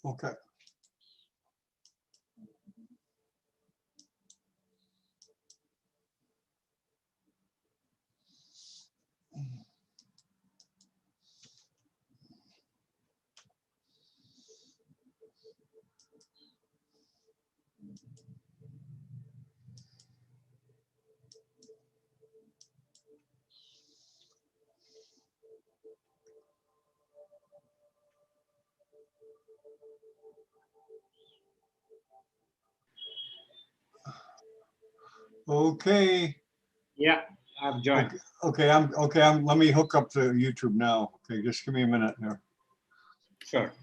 Okay. Okay. Yeah, I've joined. Okay. Let me hook up to YouTube now. Okay, just give me a minute here. Sure.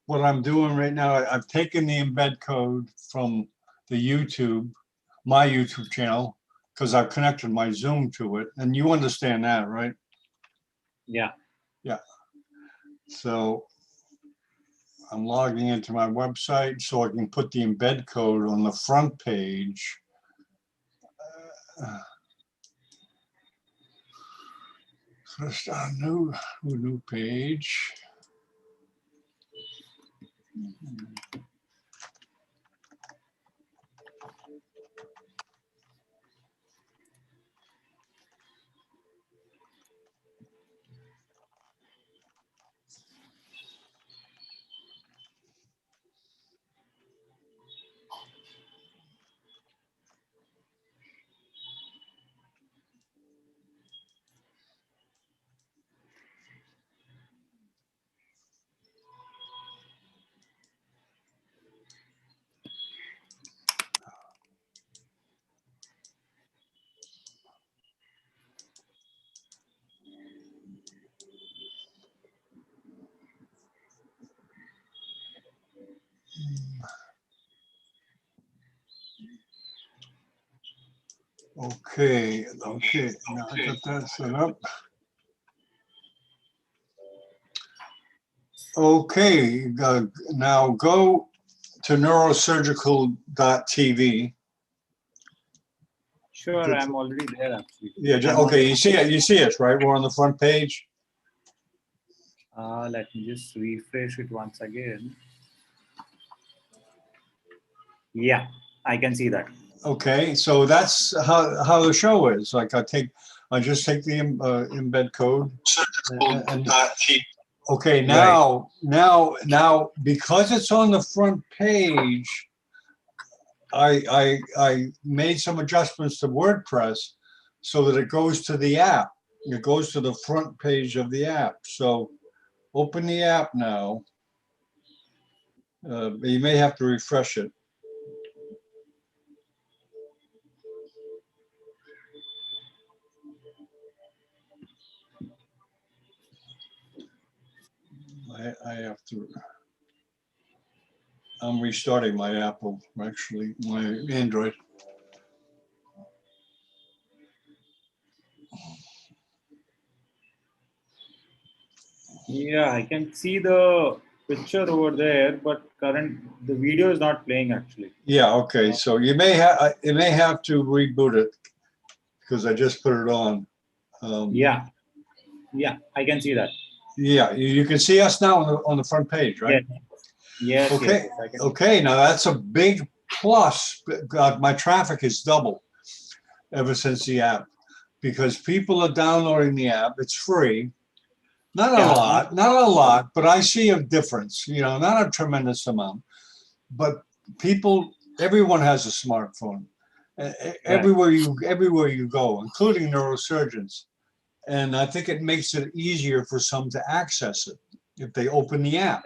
What I'm doing right now, I've taken the embed code from the YouTube, my YouTube channel, because I've connected my Zoom to it, and you understand that, right? Yeah. Yeah. So I'm logging into my website so I can put the embed code on the front page. So start a new page. Okay, now I got that set up. Okay, now go to neurosurgical.tv. Sure, I'm already there actually. Yeah, okay, you see it, right? We're on the front page. Let me just refresh it once again. Yeah, I can see that. Okay, so that's how the show is. Like I just take the embed code. Okay, now because it's on the front page, I made some adjustments to WordPress so that it goes to the app. It goes to the front page of the app. So open the app now. You may have to refresh it. I have to. I'm restarting my Apple, actually, my Android. Yeah, I can see the picture over there, but the video is not playing actually. Yeah, okay. So you may have to reboot it because I just put it on. Yeah, I can see that. Yeah, you can see us now on the front page, right? Yes. Okay. Yes, I can. Okay. Now that's a big plus. God, my traffic has doubled ever since the app because people are downloading the app. It's free. Not a lot, but I see a difference. Not a tremendous amount, but everyone has a smartphone. Everywhere you go, including neurosurgeons. And I think it makes it easier for some to access it if they open the app.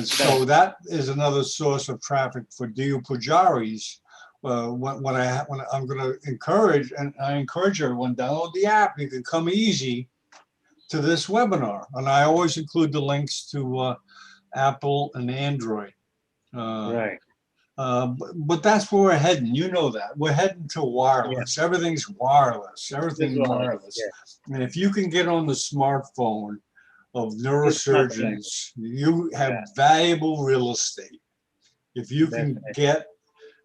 So that is another source of traffic for Deopujaris. When I'm going to encourage, and I encourage everyone, download the app. You can come easy to this webinar. And I always include the links to Apple and Android. Right. But that's where we're heading. You know that. We're heading to wireless. Yeah. Everything's wireless. Everything's wireless. Yeah. And if you can get on the smartphone of neurosurgeons, you have valuable real estate. If you can get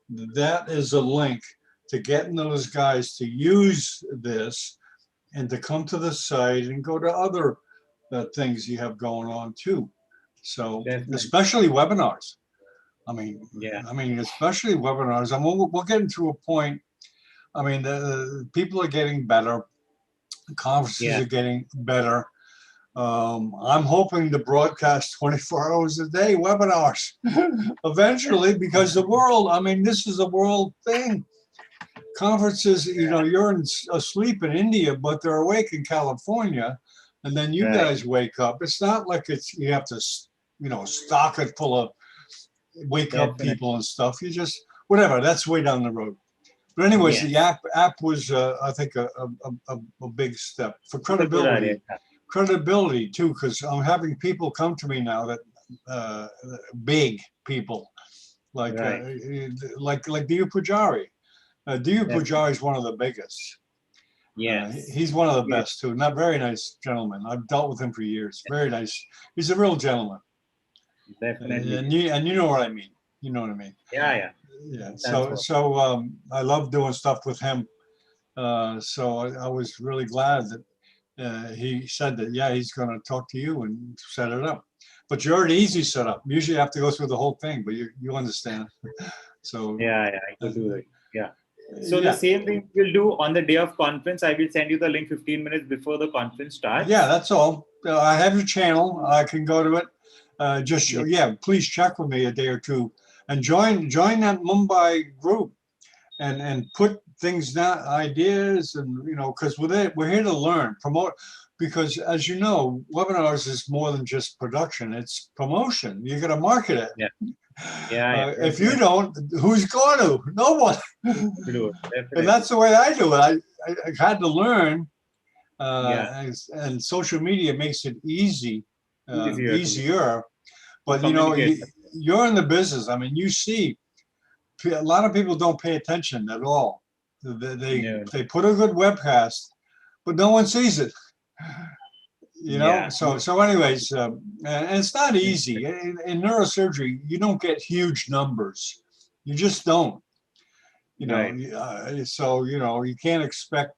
that is a link to getting those guys to use this and to come to the site and go to other things you have going on too. So Definitely. especially webinars. I mean, Yeah. especially webinars. I mean, we're getting to a point. I mean, the people are getting better. Conferences Yeah. are getting better. I'm hoping to broadcast 24 hours a day webinars eventually, because the world, I mean, this is a world thing. Conferences, you know, you're asleep in India, but they're awake in California, and then you Right. guys wake up. It's not like you have to, you know, stock it full of wake up Definitely. people and stuff. You just, whatever, that's way down the road. But anyways, the app was, I think, a big step for credibility. Credibility too, because I'm having people come to me now that big people like like Deopujari. Deopujari is one of the biggest. Yes. He's one of the best too. Not very nice gentleman. I've dealt with him for years. Very nice. He's a real gentleman. Definitely. And you know what I mean. You know what I mean. Yeah. Yeah. So I love doing stuff with him. So I was really glad that he said that, yeah, he's going to talk to you and set it up. But you're an easy setup. Usually you have to go through the whole thing, but you understand. So I could do that. Yeah. So the same thing we'll do on the day of conference. I will send you the link 15 minutes before the conference starts. Yeah, that's all. I have your channel. I can go to it. Please check with me a day or two and join that Mumbai group and put things down, ideas, and you know, because we're here to learn, promote. Because as you know, webinars is more than just production; it's promotion. You got to market it. If you don't, who's going to? No one. And that's the way I do it. I had to learn, and social media makes it easier. But you know, you're in the business. I mean, you see, a lot of people don't pay attention at all. They put a good webcast, but no one sees it. You know, so anyways, and it's not easy. In neurosurgery, you don't get huge numbers. You just don't. You know, so you know you can't expect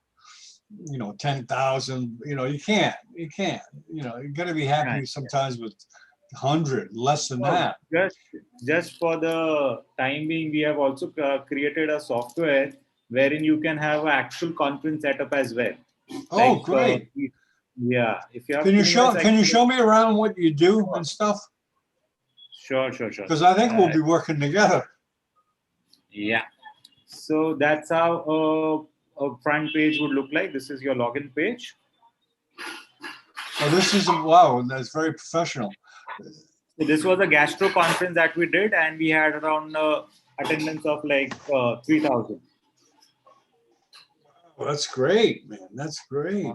10,000. You know, you can't. You know, you got to be happy sometimes with 100, less than that. Just for the time being, we have also created a software wherein you can have an actual conference setup as well. Oh, great! If you have can you show me around what you do and stuff? Sure. Because I think we'll be working together. Yeah. So that's how a front page would look like. This is your login page. Oh, this is wow! That's very professional. So this was a gastro conference that we did, and we had around attendance of like 3,000. Well, that's great, man. That's great.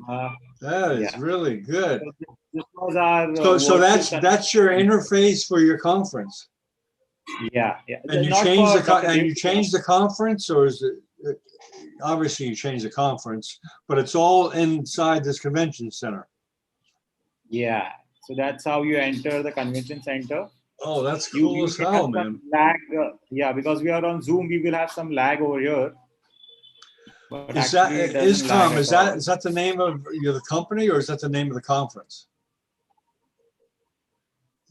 That is really good. So this was our so that's your interface for your conference. Yeah. And you change the conference, or is it obviously you change the conference, but it's all inside this convention center. Yeah. So that's how you enter the convention center. Oh, that's cool as hell, man. Lag, because we are on Zoom, we will have some lag over here. But is that the name of the company, or is that the name of the conference?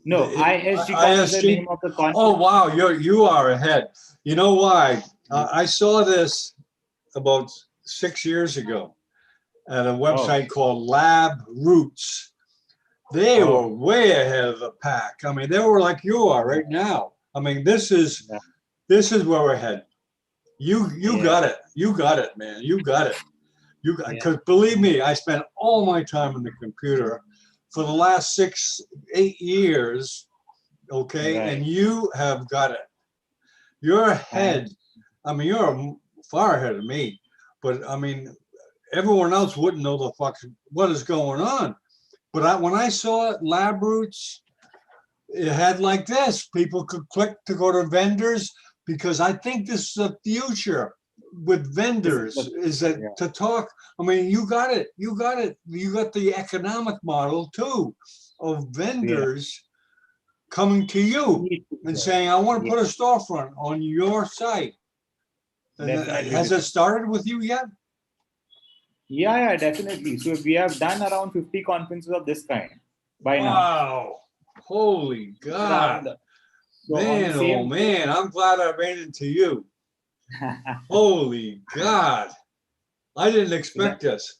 No, ISG is the name of the conference. Oh wow, you are ahead. You know why? I saw this about 6 years ago at a website called Lab Roots. They were way ahead of the pack. I mean, they were like you are right now. I mean, this is where we're headed. You got it. You got it, man. You got it. Because believe me, I spent all my time on the computer for the last 6-8 years. Okay, and you have got it. You're ahead. I mean, you're far ahead of me. But I mean, everyone else wouldn't know the fuck what is going on. But when I saw it, Lab Roots, it had like this. People could click to go to vendors, because I think this is the future with vendors, is that to talk. I mean, you got it. You got the economic model too of vendors coming to you and saying, I want to put a storefront on your site. And Definitely. has it started with you yet? Yeah, definitely. So we have done around 50 conferences of this kind by now. Wow. Holy God. Around, so on the Man, oh same man, I'm glad I ran into you. Holy God. I didn't so that, expect this.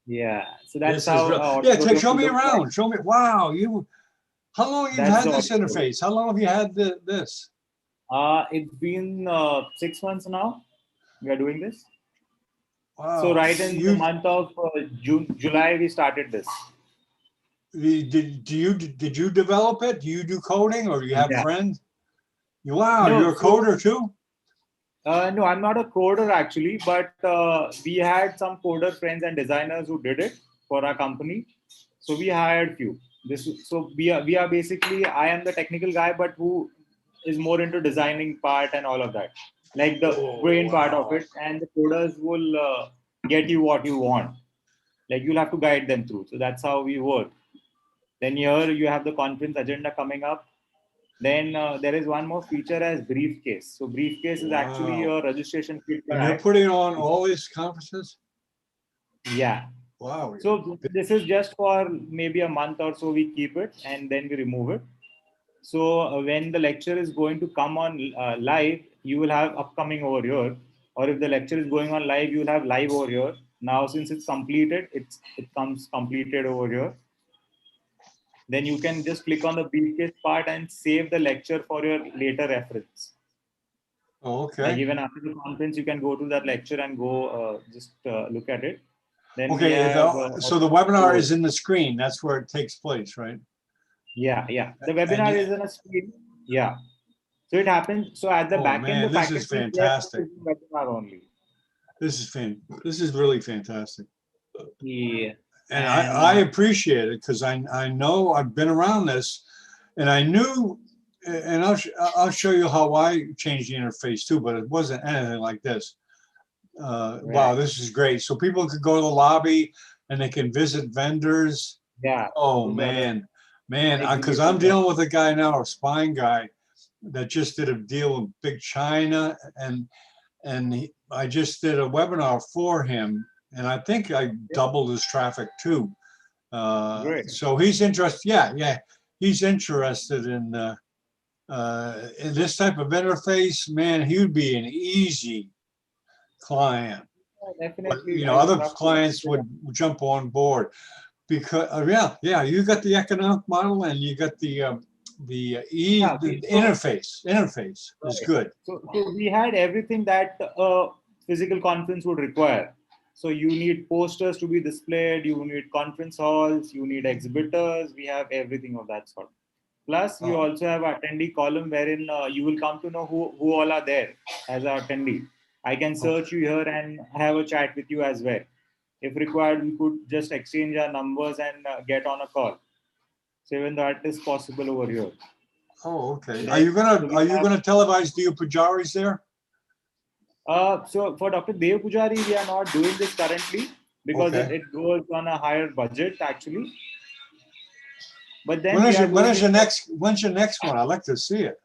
yeah. So that's This is how real. Yeah, show auditorium me looks like. around. Show me. Wow, how long you've That's had the this auditorium. interface? How long have you had this? It's been 6 months now. We are doing this. So Wow. right in the month of July, we started this. Did you develop it? Do you do coding or you have Yeah. friends? Wow, No, you're a so coder too? no, I'm not a coder actually, but we had some coder friends and designers who did it for our company. So we hired few. So we are basically, I am the technical guy, but who is more into designing part and all of that, like the Oh, brain part of wow. it, and the coders will get you what you want. Like you'll have to guide them through. So that's how we work. Then here you have the conference agenda coming up. Then there is one more feature as briefcase. So briefcase is actually Wow. a registration kit And you're bag. putting on all these conferences? Yeah. Wow. So this is just for maybe a month or so. We keep it and then we remove it. So when the lecture is going to come on live, you will have upcoming over here. Or if the lecture is going on live, you will have live over here. Now since it's completed, it comes completed over here. Then you can just click on the briefcase part and save the lecture for your later reference. Oh, Like okay. even after the conference, you can go to that lecture and go just look at it. Then we Okay, have so the webinar is in the screen. That's where it takes place, right? yeah. The And webinar is on a screen. Yeah. So it happens. So at the oh back end, the man, this is faculty is there for fantastic. the webinar only. This is really fantastic. Yeah. And And I appreciate it because I know I've been around this and I knew, and I'll show you how I changed the interface too, but it wasn't anything like this. Wow, right. this is great. So people could go to the lobby and they can visit vendors. Yeah. Oh Those are the man, because I'm exhibitors. dealing with a guy now, a spine guy that just did a deal with Big China, and I just did a webinar for him, and I think I doubled his traffic too. Great. So he's interested. Yeah, he's interested in this type of interface. Man, he would be an easy client. Yeah, But definitely. I would other love to. clients would jump on board because yeah, you got the economic model and you got Yeah. the So interface is right. good. So we had everything that a physical conference would require. So you need posters to be displayed, you need conference halls, you need exhibitors. We have everything of that sort. Plus, we Oh, also have attendee column wherein you will come to know who all are there as our attendee. I can okay. search you here and have a chat with you as well. If required, we could just exchange our numbers and get on a call. So even that is possible over here. Oh, okay. Then so Are we you have gonna televise Deopujaris there? so for Dr. Deopujari, we are not doing this currently because Okay. it goes on a higher budget actually. But then we are When doing is it when's your next one? I'd like to see it.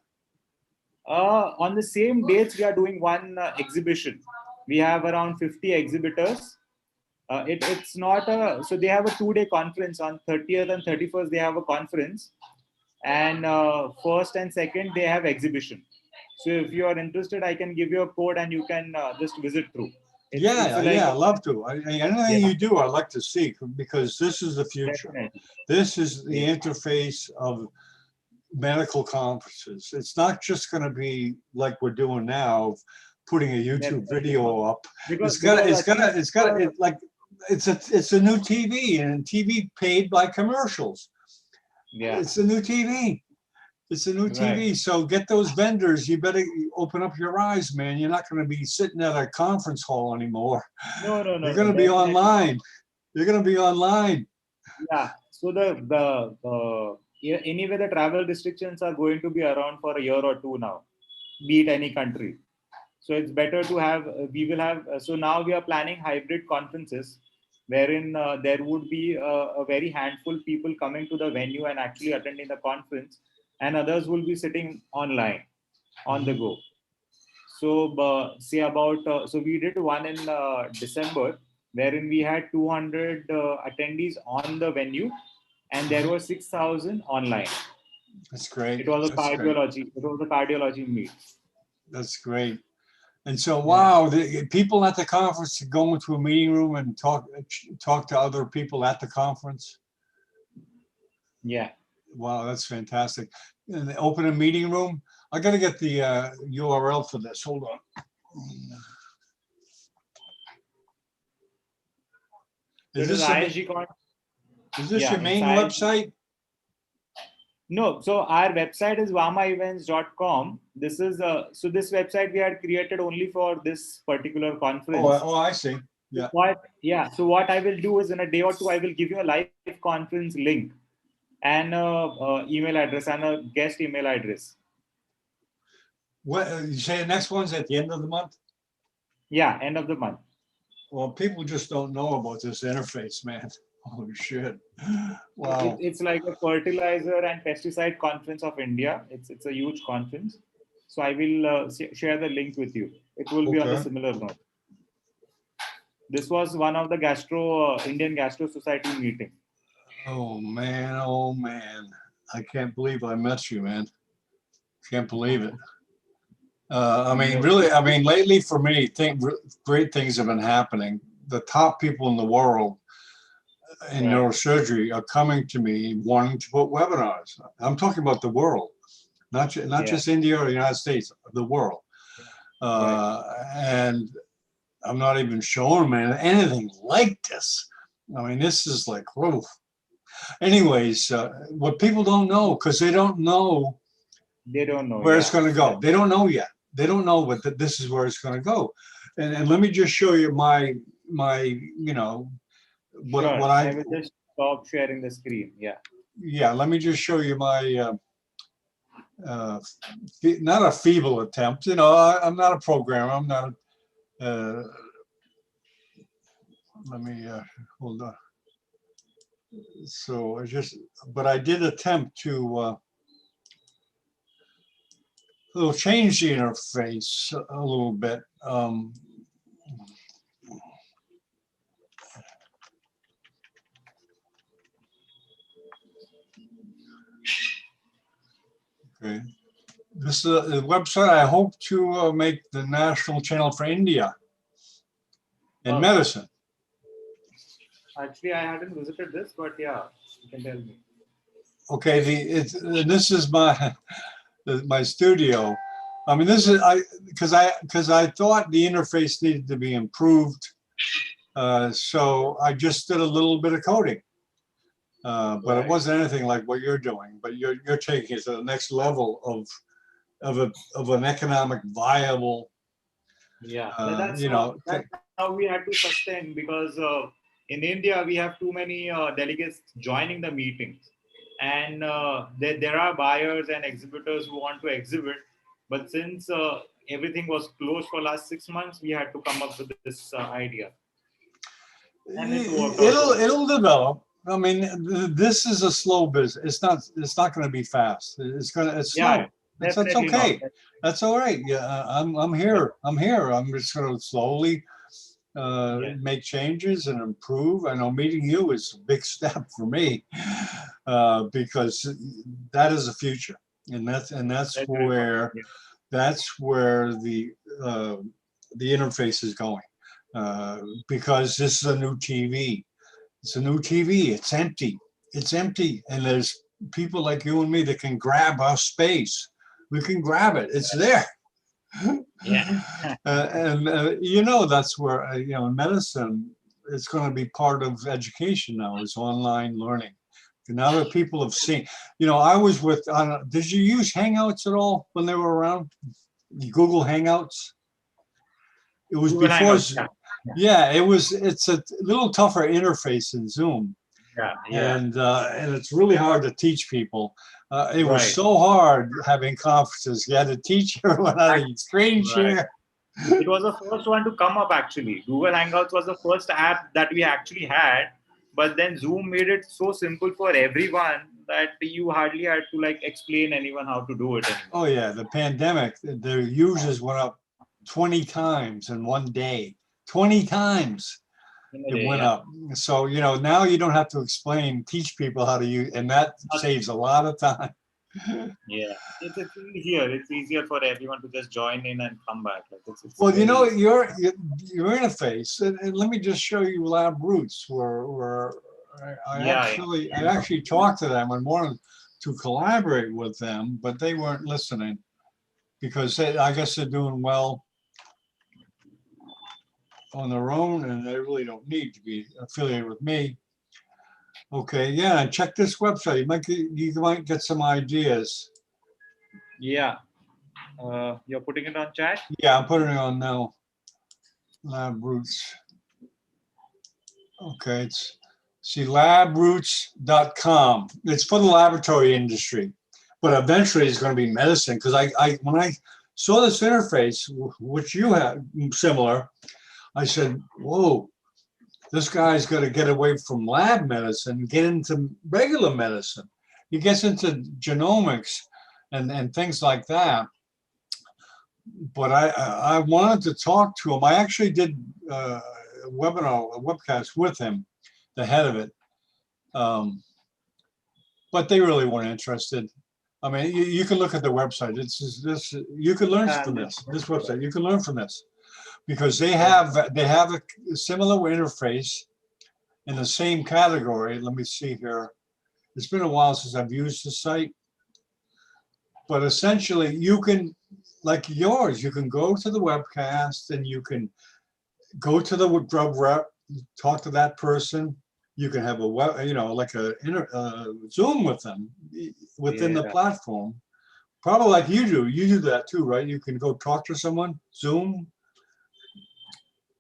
on the same dates. We are doing one exhibition. We have around 50 exhibitors. It's not a so they have a 2-day conference on 30th and 31st. They have a conference, and first and second they have exhibition. So if you are interested, I can give you a code and you can just visit through. It's like Yeah, I'd love to. Anything yeah, you do, I'd like to see because this is the future. definitely. This is the Yeah. interface of medical conferences. It's not just going to be like we're doing now, putting a YouTube Definitely video up. because I think It's a new TV and TV paid by commercials. yeah, It's a new TV. It's a new right. TV. So get those vendors. You better open up your eyes, man. You're not going to be sitting at a conference hall anymore. You're going No, to be definitely. online. You're going to be online. Yeah. So yeah, anyway, the travel restrictions are going to be around for a year or two now, be it any country. So it's better to have. We will have. So now we are planning hybrid conferences, wherein there would be a very handful people coming to the venue and actually attending the conference, and others will be sitting online on the Mhm. go. So say about so we did one in December, wherein we had 200 attendees on the venue, and there were 6,000 online. That's great. It was a That's great. cardiology. It was a cardiology meet. That's great. And so, wow, the people at the conference go into a meeting room and talk to other people at the conference. Yeah. Wow, that's fantastic. And they open a meeting room. I got to get the URL for this. Hold on. So Is this your main website? No, so our website is vamaevents.com. This is so this website we had created only for this particular conference. Oh, I see. Yeah. So what I will do is in a day or two, I will give you a live conference link and email address and a guest email address. What you say? The next one's at the end of the month. Yeah, end of the month. Well, people just don't know about this interface, man. Holy shit! Wow. It's like a fertilizer and pesticide conference of India. It's a huge conference. So I will share the link with you. It will be on a similar note. This was one of the Indian Gastro Society meeting. Oh man! I can't believe I met you, man. Can't believe it. I mean, really. I mean, lately for me, great things have been happening. The top people in the world in neurosurgery are coming to me wanting to put webinars. I'm talking about the world, not just India or the United States, the world. And I'm not even showing them anything like this. I mean, this is like, whoa. Anyways, what people don't know, because they don't know where it's going to go. They don't know yet. They don't know what this is where it's going to go. And let me just show you my what I will just stop sharing the screen. Yeah, let me just show you my not a feeble attempt. I'm not a programmer. I'm not let me hold on. So but I did attempt to change the interface a little bit. Okay. This is a website I hope to make the national channel for India in medicine. Actually, I hadn't visited this, but yeah, you can tell me. Okay, this is my studio. I mean, this is because I thought the interface needed to be improved, so I just did a little bit of coding. But it wasn't anything like what you're doing. But you're taking it to the next level of an economic viable. That's how we had to sustain, because in India we have too many delegates joining the meetings, and there are buyers and exhibitors who want to exhibit, but since everything was closed for last 6 months, we had to come up with this idea. And it'll develop. I mean, this is a slow business. It's not going to be fast. It's slow. That's okay. That's all right. Yeah, I'm here. I'm just going to slowly make changes and improve. I know meeting you is a big step for me, because that is the future, and that's where the interface is going, because this is a new TV. It's a new TV. It's empty. And there's people like you and me that can grab our space. We can grab it. It's there. That's where in medicine, it's going to be part of education now. Is online learning. And now that people have seen, I was with. Did you use Hangouts at all when they were around? Google Hangouts. It was Google before. Hangouts, It's a little tougher interface in Zoom. And it's really hard to teach people. It was so hard having conferences. You had to teach everyone how to screen share. It was the first one to come up, actually. Google Hangouts was the first app that we actually had, but then Zoom made it so simple for everyone that you hardly had to explain anyone how to do it anymore. Oh yeah, the pandemic, the users went up 20 times in one day. 20 times In a it day, went yeah. up. So, now you don't have to teach people how to use, and that saves a lot of time. Yeah, it's easier. It's easier for everyone to just join in and come back. Like it's Well, very easy. your interface, and let me just show you Lab Roots, where I Yeah, actually talked to them and wanted to collaborate with them, but they weren't listening because I guess they're doing well on their own, and they really don't need to be affiliated with me. Okay, yeah, and check this website. You might get some ideas. yeah. You're putting it on chat. Yeah, I'm putting it on now. Lab Roots. Okay, see labroots.com. It's for the laboratory industry, but eventually it's going to be medicine. Because when I saw this interface, which you have similar, I said, "Whoa, this guy's got to get away from lab medicine, get into regular medicine. He gets into genomics and things like that." But I wanted to talk to him. I actually did a webcast with him, the head of it. But they really weren't interested. I mean, you can look at the website. This you can learn from this website. You can learn from this because they have a similar interface in the same category. Let me see here. It's been a while since I've used the site, but essentially you can, like yours, you can go to the webcast and you can go to the drug rep, talk to that person. You can have a web, like a Zoom with them within the platform. Probably like you do. You do that too, right? You can go talk to someone, Zoom.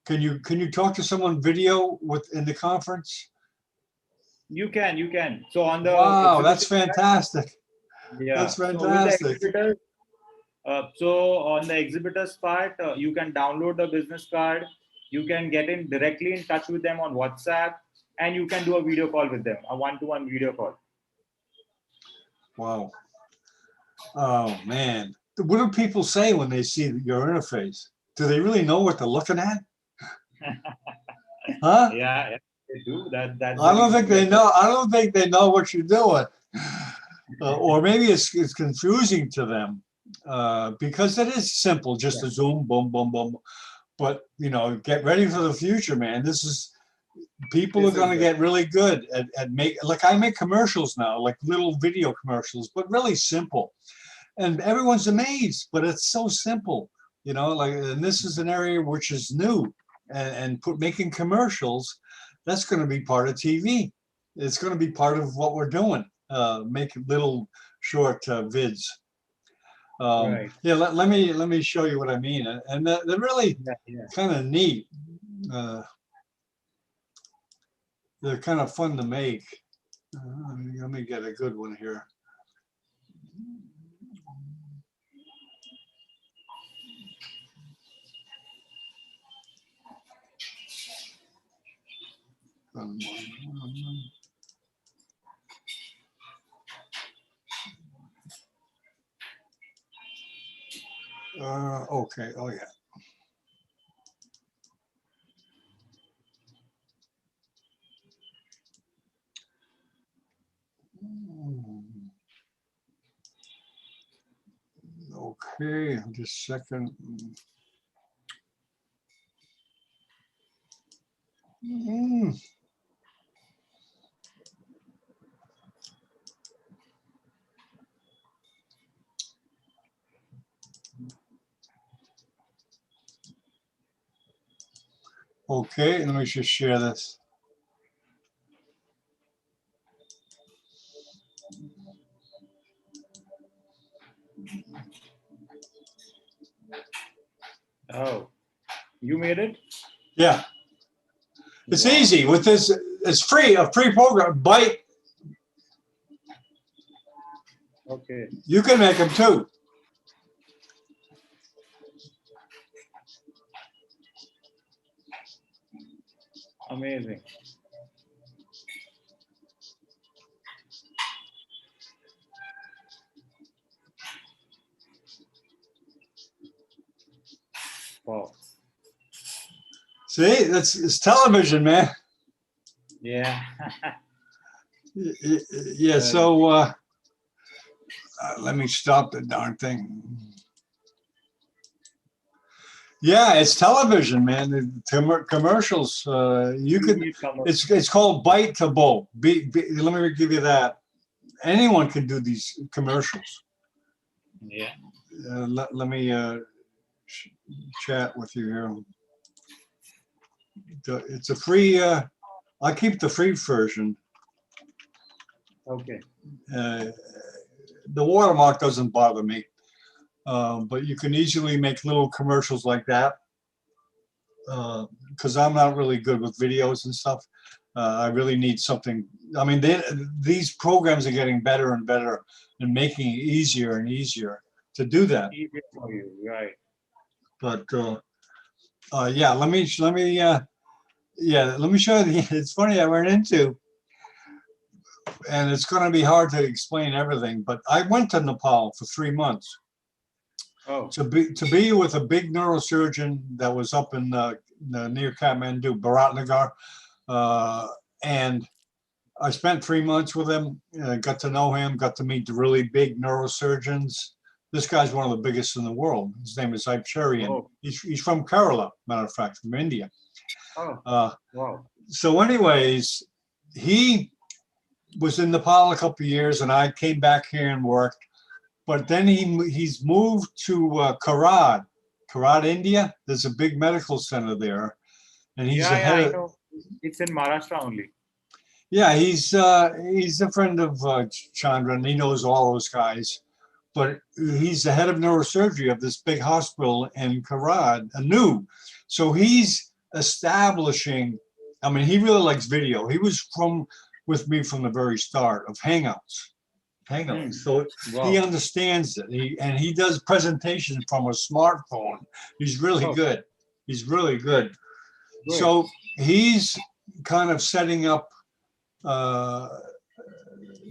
Can you talk to someone video in the conference? You can. So on the Wow, that's exhibitor, fantastic. yeah. That's So with the fantastic. exhibitors, so on the exhibitors part, you can download the business card. You can get in directly in touch with them on WhatsApp, and you can do a video call with them, a one-to-one video call. Wow. Oh man. What do people say when they see your interface? Do they really know what they're looking at? Huh? Yeah, they do. That's I the don't reason think we are. they know. I don't think they know what you're doing, or maybe it's confusing to them because it is simple, just a Zoom, boom, boom, boom. But get ready for the future, man. People are going to get really good at like I make commercials now, like little video commercials, but really simple, and everyone's amazed. But it's so simple, and this is an area which is new, and making commercials. That's going to be part of TV. It's going to be part of what we're doing. Make little short vids. Right. Yeah, let me show you what I mean, and they're really kind of neat. They're kind of fun to make. Let me get a good one here. Okay. Oh yeah. Okay, just a second. Okay, let me just share this. Oh, you made it? Yeah, it's easy with this. It's free, a free program. Byte. Okay. You can make them too. Amazing. See, it's television, man. Yeah. Yeah. So let me stop the darn thing. Yeah, it's television, man. The commercials. You could. It's called biteable. Let me give you that. Anyone can do these commercials. Yeah. Let me chat with you here. It's a free. I keep the free version. Okay. The watermark doesn't bother me, but you can easily make little commercials like that. Because I'm not really good with videos and stuff. I really need something. I mean, these programs are getting better and better and making it easier and easier to do that. Easier for you, right? But yeah, let me show you. It's funny I ran into, and it's going to be hard to explain everything. But I went to Nepal for 3 months. Oh. To be with a big neurosurgeon that was up in near Kathmandu, Bharatnagar, and I spent 3 months with him. Got to know him. Got to meet the really big neurosurgeons. This guy's one of the biggest in the world. His name is Deopujari. Oh. He's from Kerala, matter of fact, from India. Oh. Wow. So, anyways, he was in Nepal a couple of years, and I came back here and worked. But then he's moved to Karad, India. There's a big medical center there, and he's I know. It's in Maharashtra only. Yeah, he's a friend of Chandra, and he knows all those guys. But he's the head of neurosurgery of this big hospital in Karad, So he's establishing. I mean, he really likes video. He was with me from the very start of Hangouts. So wow. He understands it. He does presentations from a smartphone. He's really good. He's really good. Great. So he's kind of setting up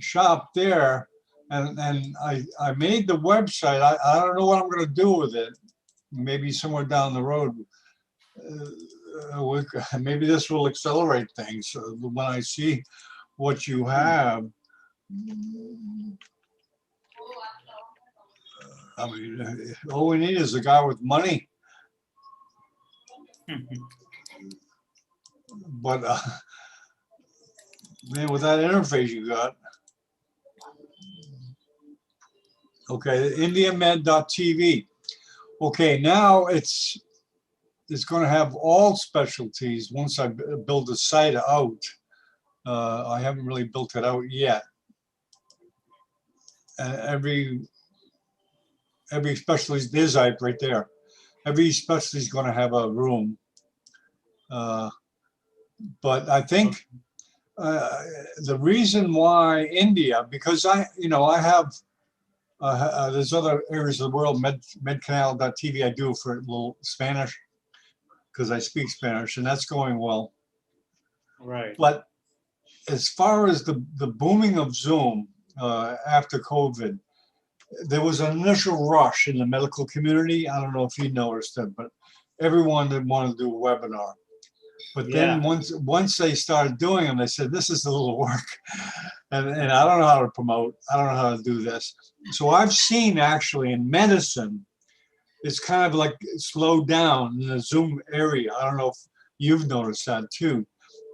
shop there, and I made the website. I don't know what I'm going to do with it. Maybe somewhere down the road. Maybe this will accelerate things when I see what you have. I mean, all we need is a guy with money. But man, with that interface you got. Okay, indiamed.tv. Okay, now it's going to have all specialties once I build the site out. I haven't really built it out yet. Every specialty, there's right there. Every specialty is going to have a room. But I think the reason why India, because I have there's other areas of the world, medcanal.tv. I do for a little Spanish because I speak Spanish, and that's going well. Right. But as far as the booming of Zoom after COVID, there was an initial rush in the medical community. I don't know if you noticed it, but everyone did want to do a webinar. But then once they started doing them, they said, this is a little work. And I don't know how to promote. I don't know how to do this. So I've seen actually in medicine, it's kind of like slowed down in the Zoom area. I don't know if you've noticed that too.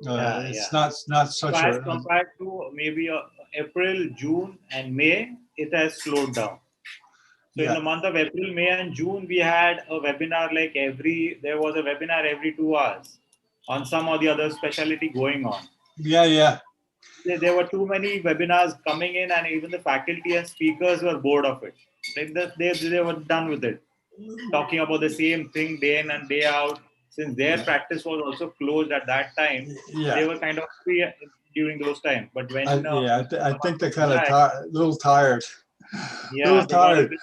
It's not such as compared to maybe April, June, and May, it has slowed down. So in the month of April, May, and June, we had a webinar there was a webinar every 2 hours on some or the other specialty going on. Yeah. There were too many webinars coming in, and even the faculty and speakers were bored of it. They were done with it, talking about the same thing day in and day out. Since their practice was also closed at that time, they were kind of free during those times. But when I think they're kind of a little tired. Yeah, a little tired.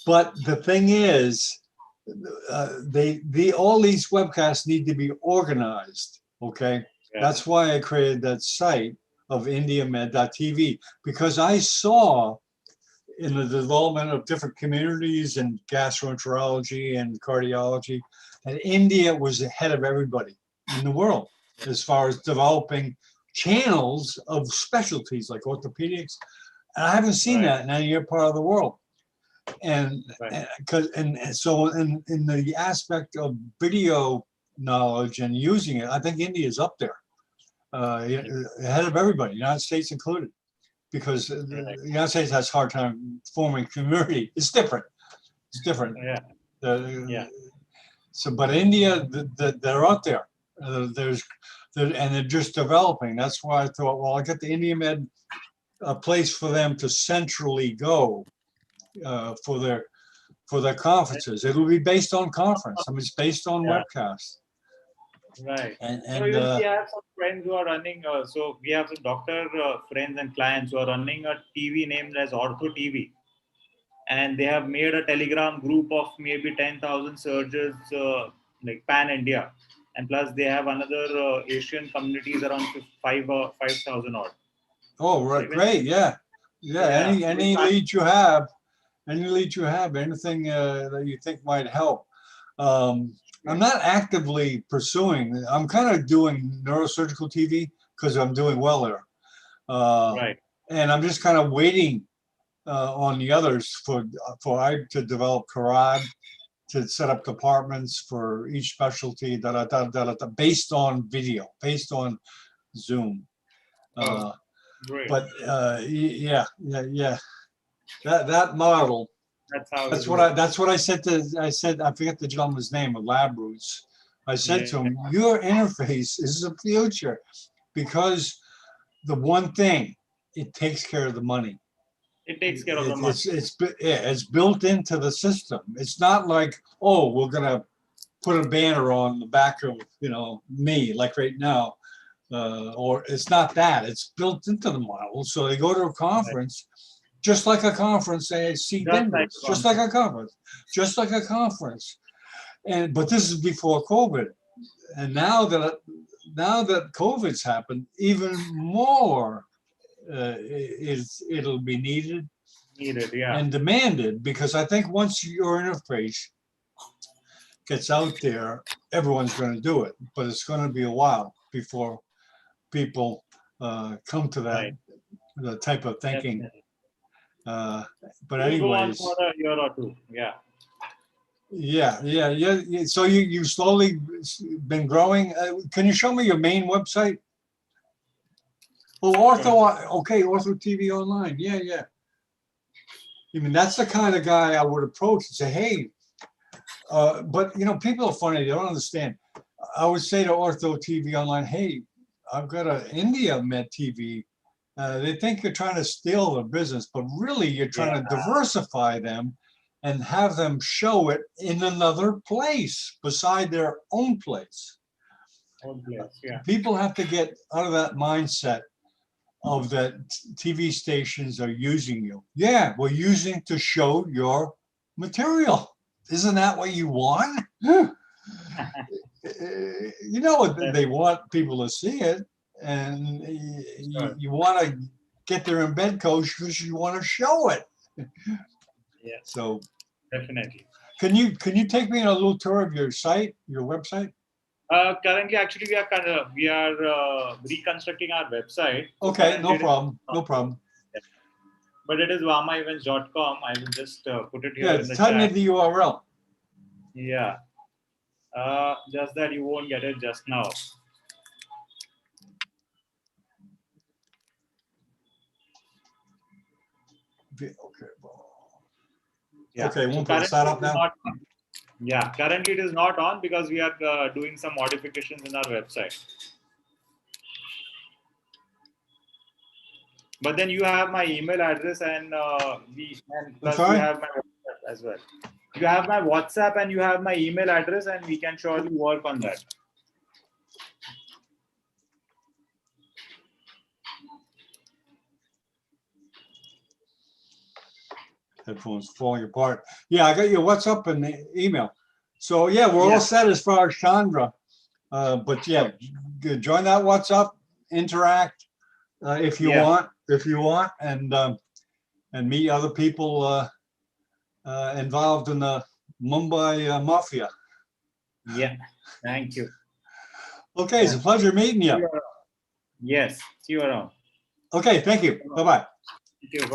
But the thing is, all these webcasts need to be organized. Okay, that's why I created that site of indiamed.tv, because I saw in the development of different communities and gastroenterology and cardiology. And India was ahead of everybody in the world as far as developing channels of specialties like orthopedics. And I haven't seen that in any other part of the world. And so in the aspect of video knowledge and using it, I think India is up there, ahead of everybody, United States included, because the United States has a hard time forming community. It's different. It's different. So, but India, they're out there. And they're just developing. That's why I thought, well, I'll get the India Med a place for them to centrally go for their conferences. It'll be based on conference. I mean, it's based on webcast. Right. And so we have some friends who are running. So we have some doctor friends and clients who are running a TV named as Ortho TV, and they have made a Telegram group of maybe 10,000 surgeons, like pan India, and plus they have another Asian communities around 5,000 odd. Oh, right, great, yeah. Any lead you have, anything that you think might help. I'm not actively pursuing. I'm kind of doing neurosurgical TV because I'm doing well there. And I'm just kind of waiting on the others for I to develop karate, to set up departments for each specialty based on video, based on Zoom. Great. But that model. That's what I said I forget the gentleman's name of Lab Roots. I said to him, your interface is the future, because the one thing, it takes care of the money. It takes care of the money. It's built into the system. It's not like, oh, we're gonna put a banner on the back of me like right now, or it's not that. It's built into the model. So they go to a conference. Just like a conference, they see vendors, just like a conference, but this is before COVID, and now that COVID's happened, even more it'll be needed, and demanded, because I think once your interface gets out there, everyone's going to do it, but it's going to be a while before people come to that the type of thinking. Definitely. But anyways, for a year or two, So you've slowly been growing. Can you show me your main website? Oh, Ortho TV Online. Yeah. I mean, that's the kind of guy I would approach and say, hey, but people are funny. They don't understand. I would say to Ortho TV Online, hey, I've got an India Med TV. They think you're trying to steal their business, but really you're trying to diversify them and have them show it in another place beside their own place. People have to get out of that mindset of that TV stations are using you. Yeah, we're using to show your material. Isn't that what you want? They want people to see it. And you want to get their embed coach because you want to show it. So definitely. Can you take me on a little tour of your site, your website? Currently, actually, we are reconstructing our website. Okay, no problem. But it is vamaevents.com. I will just put it here in the type chat. me the URL. Yeah. Just that you won't get it just now. Okay, won't put that up now? Currently it is not on because we are doing some modifications in our website. But then you have my email address and plus you have my WhatsApp as well. You have my WhatsApp and you have my email address, and we can surely work on that. Headphones falling apart. Yeah, I got your WhatsApp and the email. So yeah, we're all set as far as Chandra. But yeah, join that WhatsApp, interact if you want, and and meet other people involved in the Mumbai mafia. Yeah. Thank you. Okay, it's a pleasure meeting See you. you around. Yes. See you around. Okay, thank you. Bye-bye. Thank you.